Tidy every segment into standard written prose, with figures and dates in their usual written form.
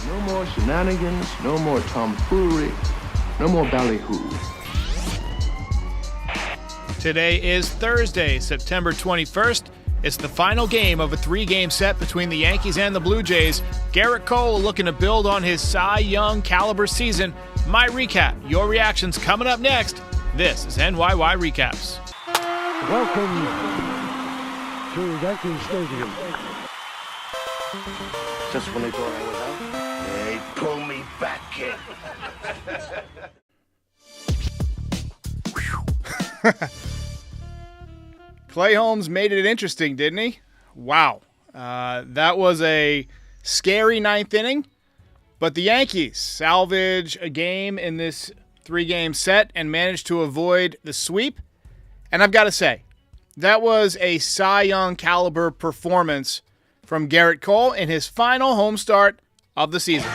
No more shenanigans, no more tomfoolery, no more ballyhoo. Today is Thursday, September 21st. It's the final game of a 3-game set between the Yankees and the Blue Jays. Gerrit Cole looking to build on his Cy Young caliber season. My recap, your reactions coming up next. This is NYY Recaps. Welcome to Yankee Stadium. Just when they thought I was out, they pull me back in. Clay Holmes made it interesting, didn't he? Wow. That was a scary ninth inning, but the Yankees salvage a game in this 3-game set and managed to avoid the sweep. And I've got to say, that was a Cy Young caliber performance from Gerrit Cole in his final home start of the season.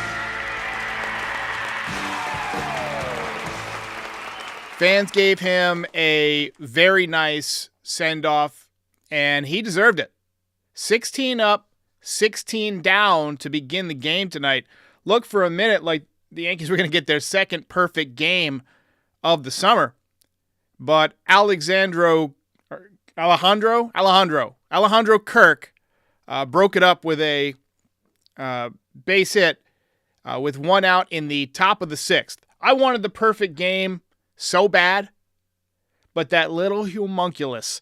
Fans gave him a very nice send-off, and he deserved it. 16 up, 16 down to begin the game tonight. Looked for a minute like the Yankees were going to get their second perfect game of the summer. But Alejandro Kirk broke it up with a base hit with one out in the top of the 6th. I wanted the perfect game so bad, but that little homunculus.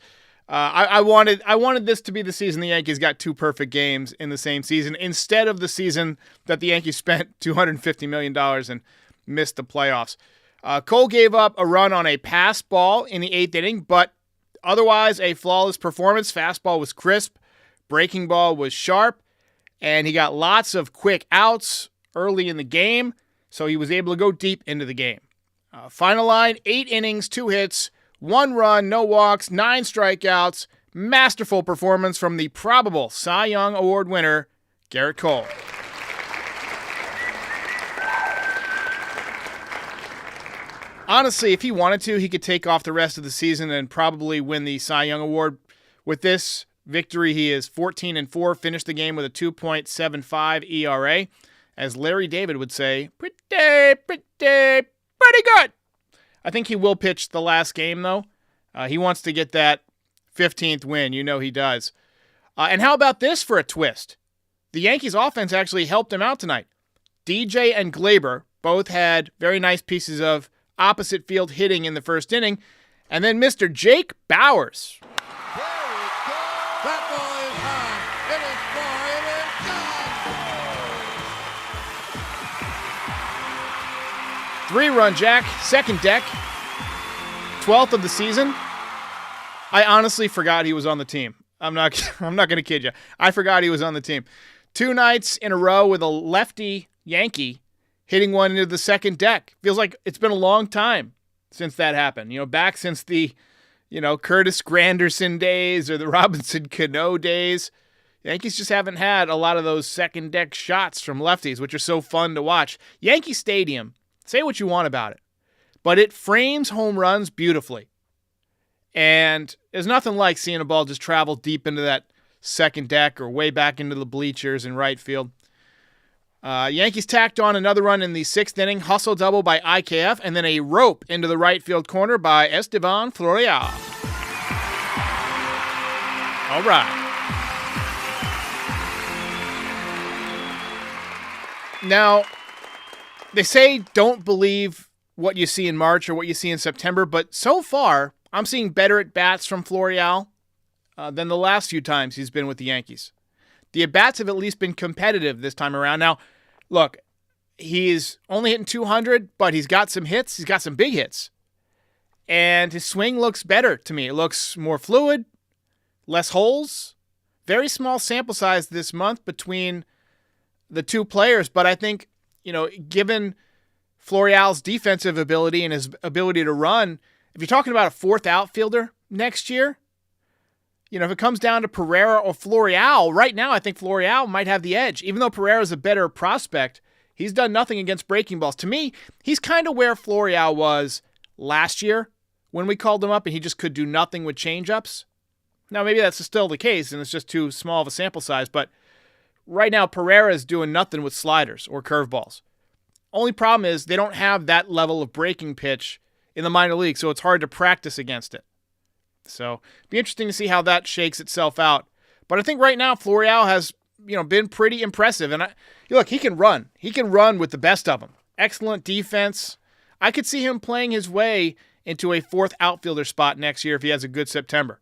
I wanted this to be the season the Yankees got 2 perfect games in the same season instead of the season that the Yankees spent $250 million and missed the playoffs. Cole gave up a run on a pass ball in the 8th inning, but otherwise a flawless performance. Fastball was crisp, breaking ball was sharp, and he got lots of quick outs early in the game, so he was able to go deep into the game. Final line, 8 innings, 2 hits, 1 run, no walks, 9 strikeouts. Masterful performance from the probable Cy Young Award winner, Gerrit Cole. Honestly, if he wanted to, he could take off the rest of the season and probably win the Cy Young Award. With this victory, he is 14-4, finished the game with a 2.75 ERA. As Larry David would say, pretty good. I think he will pitch the last game, though. He wants to get that 15th win. You know he does. And how about this for a twist? The Yankees offense actually helped him out tonight. DJ and Glaber both had very nice pieces of opposite field hitting in the first inning. And then Mr. Jake Bauers. There it goes. That ball is high. It is far. It is gone. 3-run jack, second deck, 12th of the season. I honestly forgot he was on the team. I'm not going to kid you. I forgot he was on the team. 2 nights in a row with a lefty Yankee hitting one into the second deck. Feels like it's been a long time since that happened. Back since the, Curtis Granderson days or the Robinson Cano days. Yankees just haven't had a lot of those second deck shots from lefties, which are so fun to watch. Yankee Stadium, say what you want about it, but it frames home runs beautifully. And there's nothing like seeing a ball just travel deep into that second deck or way back into the bleachers in right field. Yankees tacked on another run in the 6th inning, hustle double by IKF, and then a rope into the right field corner by Estevan Florial. All right. Now, they say don't believe what you see in March or what you see in September, but so far, I'm seeing better at-bats from Florial than the last few times he's been with the Yankees. The at-bats have at least been competitive this time around. Now, look, he's only hitting 200, but he's got some hits. He's got some big hits. And his swing looks better to me. It looks more fluid, less holes. Very small sample size this month between the two players, but I think, given Florial's defensive ability and his ability to run, if you're talking about a 4th outfielder next year, if it comes down to Pereira or Florial, right now I think Florial might have the edge. Even though Pereira's a better prospect, he's done nothing against breaking balls. To me, he's kind of where Florial was last year when we called him up and he just could do nothing with changeups. Now, maybe that's still the case and it's just too small of a sample size, but Right now, Pereira is doing nothing with sliders or curveballs. Only problem is they don't have that level of breaking pitch in the minor league, so it's hard to practice against it. So, be interesting to see how that shakes itself out. But I think right now, Florial has, been pretty impressive. And look, he can run. He can run with the best of them. Excellent defense. I could see him playing his way into a fourth outfielder spot next year if he has a good September.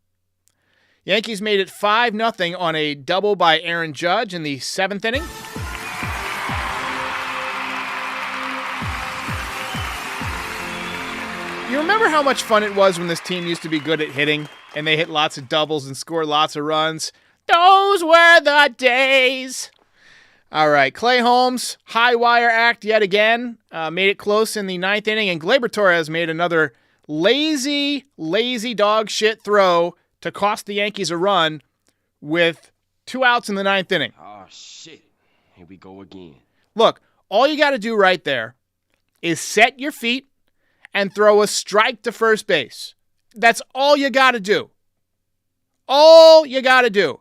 Yankees made it 5-0 on a double by Aaron Judge in the 7th inning. You remember how much fun it was when this team used to be good at hitting and they hit lots of doubles and scored lots of runs? Those were the days. All right, Clay Holmes, high wire act yet again. Made it close in the 9th inning, and Gleyber Torres made another lazy dog shit throw to cost the Yankees a run with 2 outs in the 9th inning. Oh, shit. Here we go again. Look, all you got to do right there is set your feet and throw a strike to first base. That's all you got to do. All you got to do.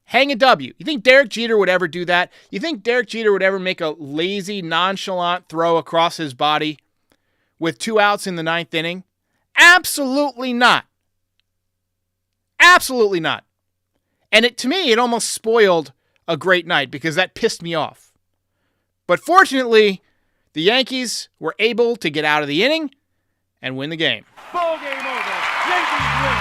Hang a W. You think Derek Jeter would ever do that? You think Derek Jeter would ever make a lazy, nonchalant throw across his body with 2 outs in the 9th inning? Absolutely not. Absolutely not. And to me, it almost spoiled a great night because that pissed me off. But fortunately, the Yankees were able to get out of the inning and win the game. Ball game over. Yankees win.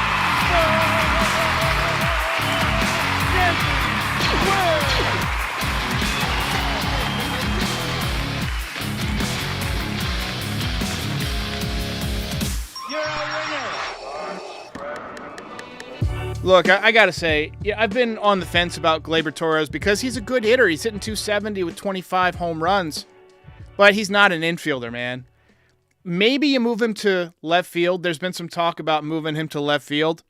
Yankees win. You're a winner. Look, I got to say, I've been on the fence about Gleyber Torres because he's a good hitter. He's hitting .270 with 25 home runs. But he's not an infielder, man. Maybe you move him to left field. There's been some talk about moving him to left field.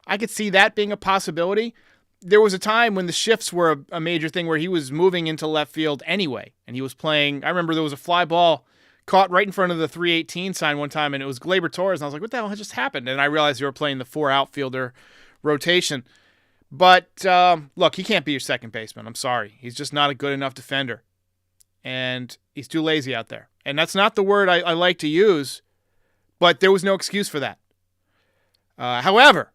I could see that being a possibility. There was a time when the shifts were a major thing where he was moving into left field anyway. And he was playing, I remember there was a fly ball caught right in front of the 318 sign one time, and it was Gleyber Torres. And I was like, what the hell just happened? And I realized they were playing the 4 outfielder rotation. But look, he can't be your second baseman. I'm sorry. He's just not a good enough defender. And he's too lazy out there. And that's not the word I like to use, but there was no excuse for that. However,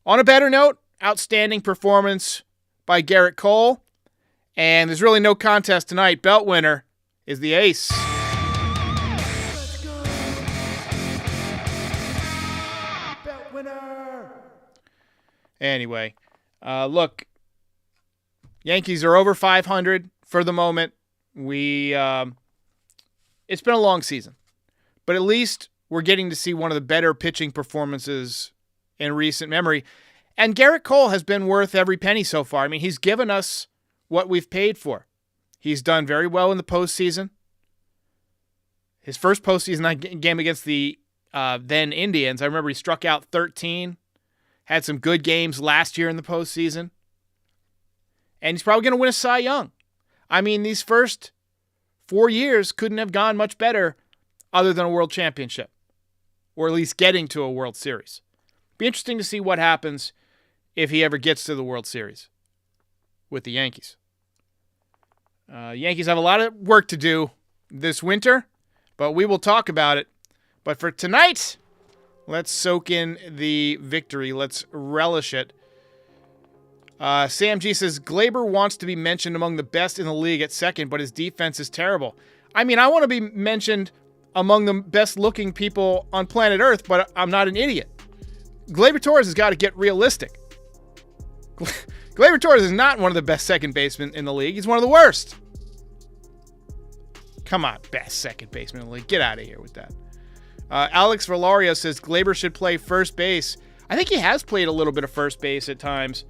on a better note, outstanding performance by Garrett Cole. And there's really no contest tonight. Belt winner is the ace. Let's go. Belt winner. Anyway, look, Yankees are over 500 for the moment. It's been a long season, but at least we're getting to see one of the better pitching performances in recent memory. And Garrett Cole has been worth every penny so far. I mean, he's given us what we've paid for. He's done very well in the postseason. His first postseason game against the then Indians, I remember he struck out 13, had some good games last year in the postseason. And he's probably going to win a Cy Young. I mean, these first 4 years couldn't have gone much better other than a world championship, or at least getting to a World Series. Be interesting to see what happens if he ever gets to the World Series with the Yankees. Yankees have a lot of work to do this winter, but we will talk about it. But for tonight, let's soak in the victory. Let's relish it. Sam G says, Gleyber wants to be mentioned among the best in the league at second, but his defense is terrible. I mean, I want to be mentioned among the best-looking people on planet Earth, but I'm not an idiot. Gleyber Torres has got to get realistic. Gleyber Torres is not one of the best second basemen in the league. He's one of the worst. Come on, best second baseman in the league. Get out of here with that. Alex Valario says Gleyber should play first base. I think he has played a little bit of first base at times.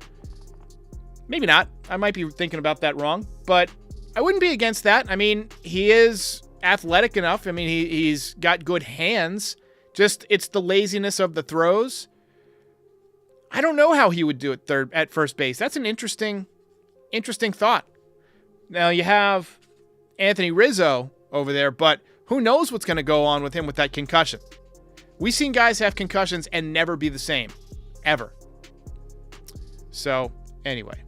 Maybe not. I might be thinking about that wrong, but I wouldn't be against that. I mean, he is athletic enough. I mean, he's got good hands. Just, it's the laziness of the throws. I don't know how he would do it at first base. That's an interesting thought. Now, you have Anthony Rizzo over there, but who knows what's going to go on with him with that concussion. We've seen guys have concussions and never be the same. Ever. So, anyway.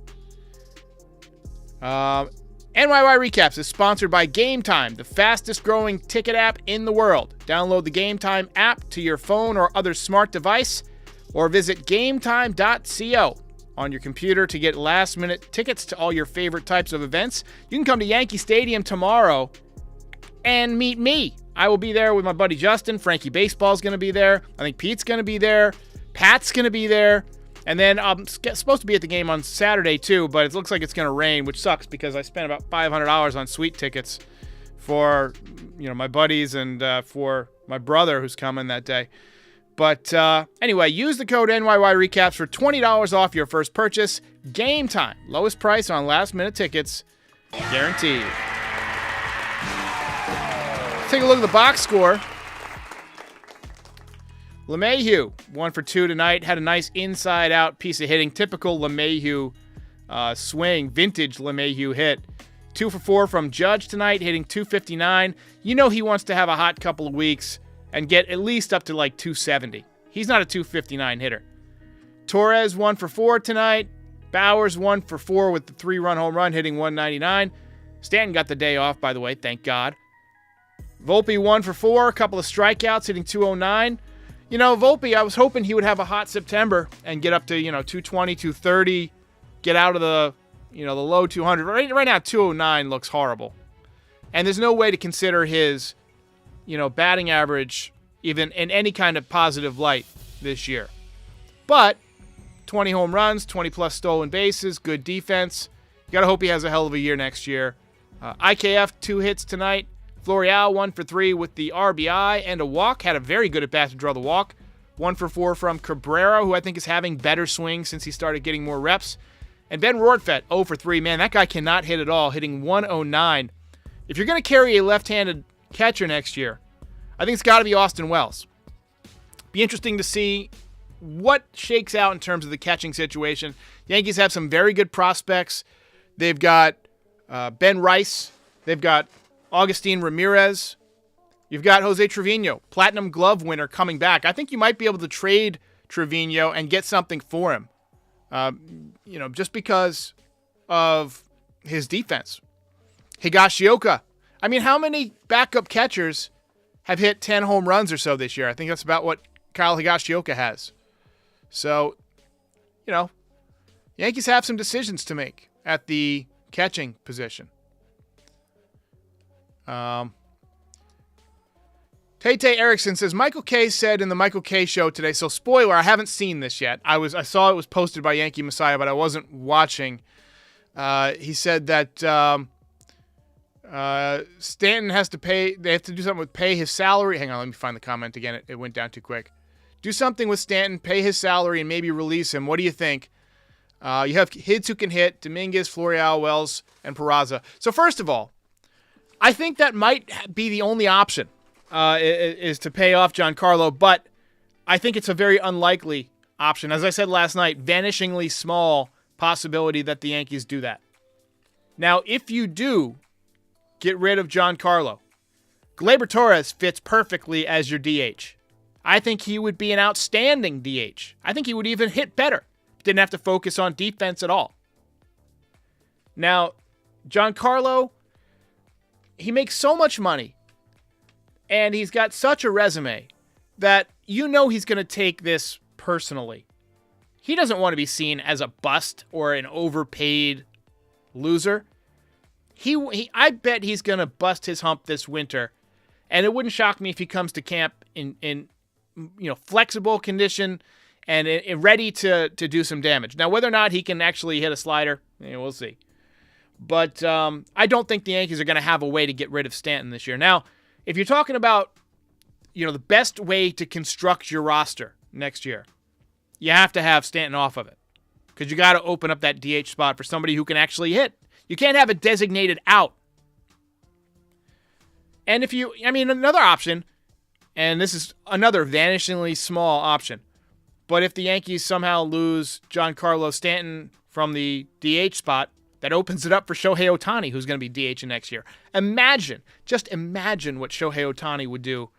NYY Recaps is sponsored by Game Time, the fastest growing ticket app in the world. Download the Game Time app to your phone or other smart device, or visit gametime.co on your computer to get last-minute tickets to all your favorite types of events. You can come to Yankee Stadium tomorrow and meet me. I will be there with my buddy Justin. Frankie Baseball's going to be there. I think Pete's going to be there. Pat's going to be there. And then I'm supposed to be at the game on Saturday too, but it looks like it's going to rain, which sucks because I spent about $500 on suite tickets for my buddies and for my brother who's coming that day. But anyway, use the code NYY Recaps for $20 off your first purchase. Game Time, lowest price on last-minute tickets, guaranteed. Let's take a look at the box score. LeMahieu, 1 for 2 tonight, had a nice inside-out piece of hitting. Typical LeMahieu swing, vintage LeMahieu hit. 2 for 4 from Judge tonight, hitting .259. You know he wants to have a hot couple of weeks and get at least up to like .270. He's not a .259 hitter. Torres, 1 for 4 tonight. Bowers, 1 for 4 with the 3-run home run, hitting .199. Stanton got the day off, by the way, thank God. Volpe, 1 for 4, a couple of strikeouts, hitting .209. Volpe, I was hoping he would have a hot September and get up to, 220, 230, get out of the, the low 200. Right now, 209 looks horrible. And there's no way to consider his, batting average even in any kind of positive light this year. But 20 home runs, 20-plus stolen bases, good defense. You got to hope he has a hell of a year next year. IKF, 2 hits tonight. Florial, 1 for 3 with the RBI and a walk. Had a very good at-bat to draw the walk. 1 for 4 from Cabrera, who I think is having better swings since he started getting more reps. And Ben Rortvedt, 0 for 3. Man, that guy cannot hit at all, hitting .109. If you're going to carry a left-handed catcher next year, I think it's got to be Austin Wells. Be interesting to see what shakes out in terms of the catching situation. The Yankees have some very good prospects. They've got Ben Rice. They've got Augustin Ramirez. You've got Jose Trevino, Platinum Glove winner, coming back. I think you might be able to trade Trevino and get something for him, just because of his defense. Higashioka. I mean, how many backup catchers have hit 10 home runs or so this year? I think that's about what Kyle Higashioka has. So, Yankees have some decisions to make at the catching position. Tay Erickson says, Michael K said in the Michael K show today, so spoiler, I haven't seen this yet. I saw it was posted by Yankee Messiah, but I wasn't watching. He said that Stanton has to pay, they have to do something with pay his salary. Hang on, let me find the comment again. It went down too quick. Do something with Stanton, pay his salary, and maybe release him. What do you think? You have hits who can hit, Dominguez, Florial, Wells, and Peraza. So first of all, I think that might be the only option, is to pay off Giancarlo, but I think it's a very unlikely option. As I said last night, vanishingly small possibility that the Yankees do that. Now, if you do get rid of Giancarlo, Gleyber Torres fits perfectly as your DH. I think he would be an outstanding DH. I think he would even hit better. Didn't have to focus on defense at all. Now, Giancarlo, he makes so much money, and he's got such a resume that he's going to take this personally. He doesn't want to be seen as a bust or an overpaid loser. I bet he's going to bust his hump this winter, and it wouldn't shock me if he comes to camp in flexible condition and ready to do some damage. Now, whether or not he can actually hit a slider, we'll see. But I don't think the Yankees are going to have a way to get rid of Stanton this year. Now, if you're talking about, the best way to construct your roster next year, you have to have Stanton off of it, because you got to open up that DH spot for somebody who can actually hit. You can't have a designated out. And another option, and this is another vanishingly small option, but if the Yankees somehow lose Giancarlo Stanton from the DH spot, that opens it up for Shohei Ohtani, who's going to be DHing next year. Just imagine what Shohei Ohtani would do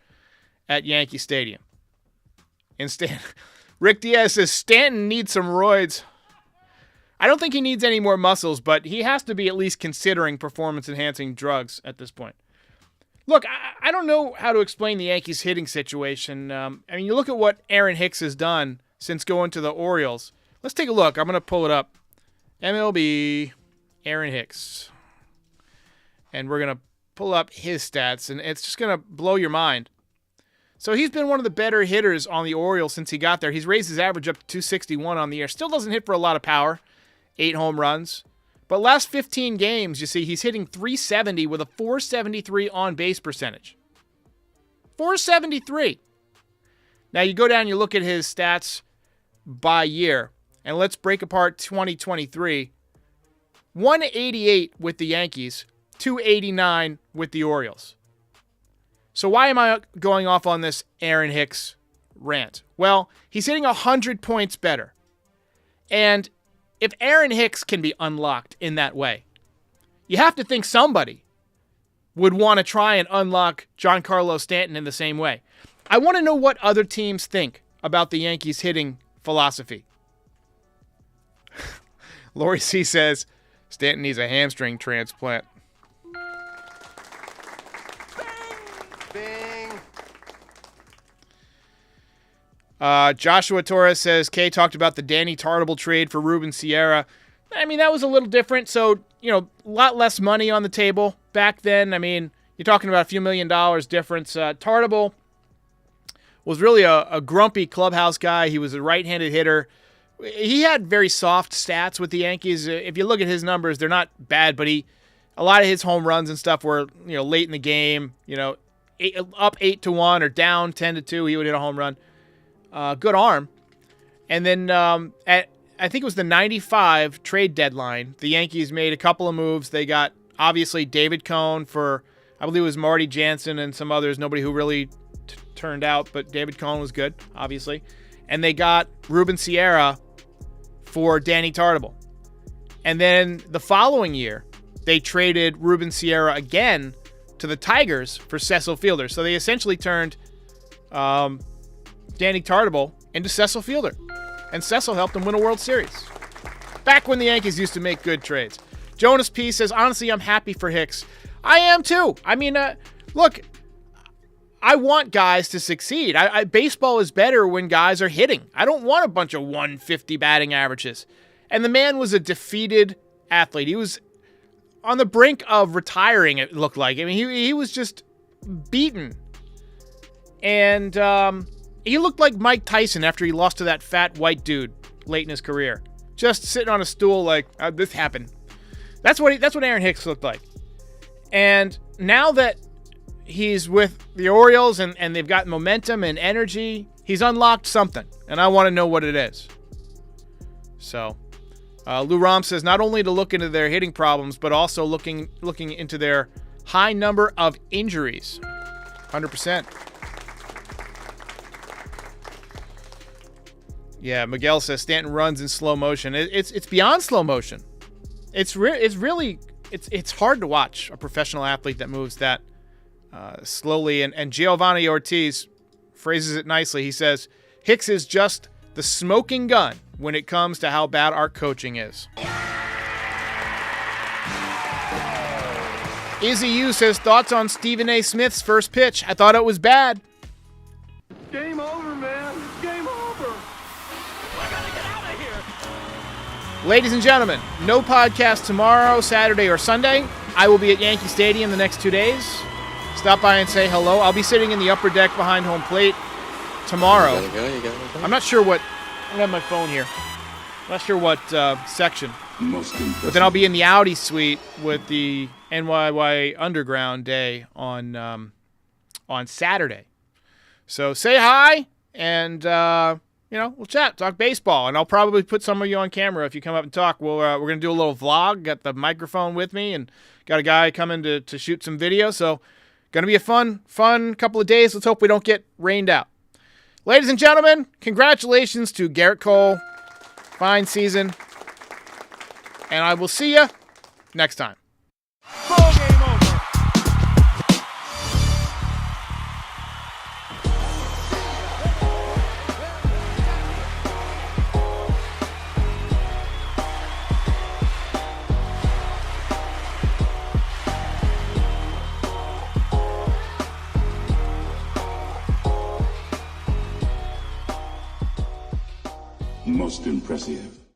at Yankee Stadium. Rick Diaz says, Stanton needs some roids. I don't think he needs any more muscles, but he has to be at least considering performance-enhancing drugs at this point. Look, I don't know how to explain the Yankees' hitting situation. You look at what Aaron Hicks has done since going to the Orioles. Let's take a look. I'm going to pull it up. MLB, Aaron Hicks. And we're going to pull up his stats, and it's just going to blow your mind. So he's been one of the better hitters on the Orioles since he got there. He's raised his average up to 261 on the year. Still doesn't hit for a lot of power. 8 home runs. But last 15 games, you see, he's hitting 370 with a 473 on-base percentage. 473. Now you go down and you look at his stats by year. And let's break apart 2023. 188 with the Yankees. 289 with the Orioles. So why am I going off on this Aaron Hicks rant? Well, he's hitting 100 points better. And if Aaron Hicks can be unlocked in that way, you have to think somebody would want to try and unlock Giancarlo Stanton in the same way. I want to know what other teams think about the Yankees' hitting philosophy. Lori C. says, Stanton needs a hamstring transplant. Joshua Torres says, Kay talked about the Danny Tartable trade for Ruben Sierra. I mean, that was a little different. So, a lot less money on the table back then. I mean, you're talking about a few $1 million difference. Tartable was really a grumpy clubhouse guy. He was a right-handed hitter. He had very soft stats with the Yankees. If you look at his numbers, they're not bad, but a lot of his home runs and stuff were, late in the game, up 8-1 or down 10-2, he would hit a home run. Good arm. And then I think it was the 95 trade deadline, the Yankees made a couple of moves. They got, obviously, David Cone for, I believe it was Marty Jansen and some others, nobody who really turned out, but David Cone was good, obviously. And they got Ruben Sierra for Danny Tartable. And then the following year, they traded Ruben Sierra again to the Tigers for Cecil Fielder. So they essentially turned Danny Tartable into Cecil Fielder. And Cecil helped him win a World Series. Back when the Yankees used to make good trades. Jonas P. says, honestly, I'm happy for Hicks. I am too. I mean, look, I want guys to succeed. Baseball is better when guys are hitting. I don't want a bunch of 150 batting averages. And the man was a defeated athlete. He was on the brink of retiring, it looked like. I mean, he was just beaten. And he looked like Mike Tyson after he lost to that fat white dude late in his career. Just sitting on a stool like, this happened. That's what Aaron Hicks looked like. And now that he's with the Orioles and they've got momentum and energy, he's unlocked something. And I want to know what it is. So, Lou Rom says not only to look into their hitting problems, but also looking into their high number of injuries. 100%. Yeah, Miguel says Stanton runs in slow motion. It's beyond slow motion. It's hard to watch a professional athlete that moves that slowly. And Giovanni Ortiz phrases it nicely. He says, Hicks is just the smoking gun when it comes to how bad our coaching is. Izzy U says, thoughts on Stephen A. Smith's first pitch? I thought it was bad. Game over, man. Game over. Ladies and gentlemen, no podcast tomorrow, Saturday, or Sunday. I will be at Yankee Stadium the next 2 days. Stop by and say hello. I'll be sitting in the upper deck behind home plate tomorrow. You gotta go. I'm not sure what... I don't have my phone here. I'm not sure what section. But then I'll be in the Audi suite with the NYY Underground Day on Saturday. So say hi, and we'll chat, talk baseball, and I'll probably put some of you on camera if you come up and talk. We're gonna do a little vlog. Got the microphone with me, and got a guy coming to shoot some video. So gonna be a fun couple of days. Let's hope we don't get rained out. Ladies and gentlemen, congratulations to Garrett Cole. Fine season. And I will see you next time. Ball game over. Most impressive.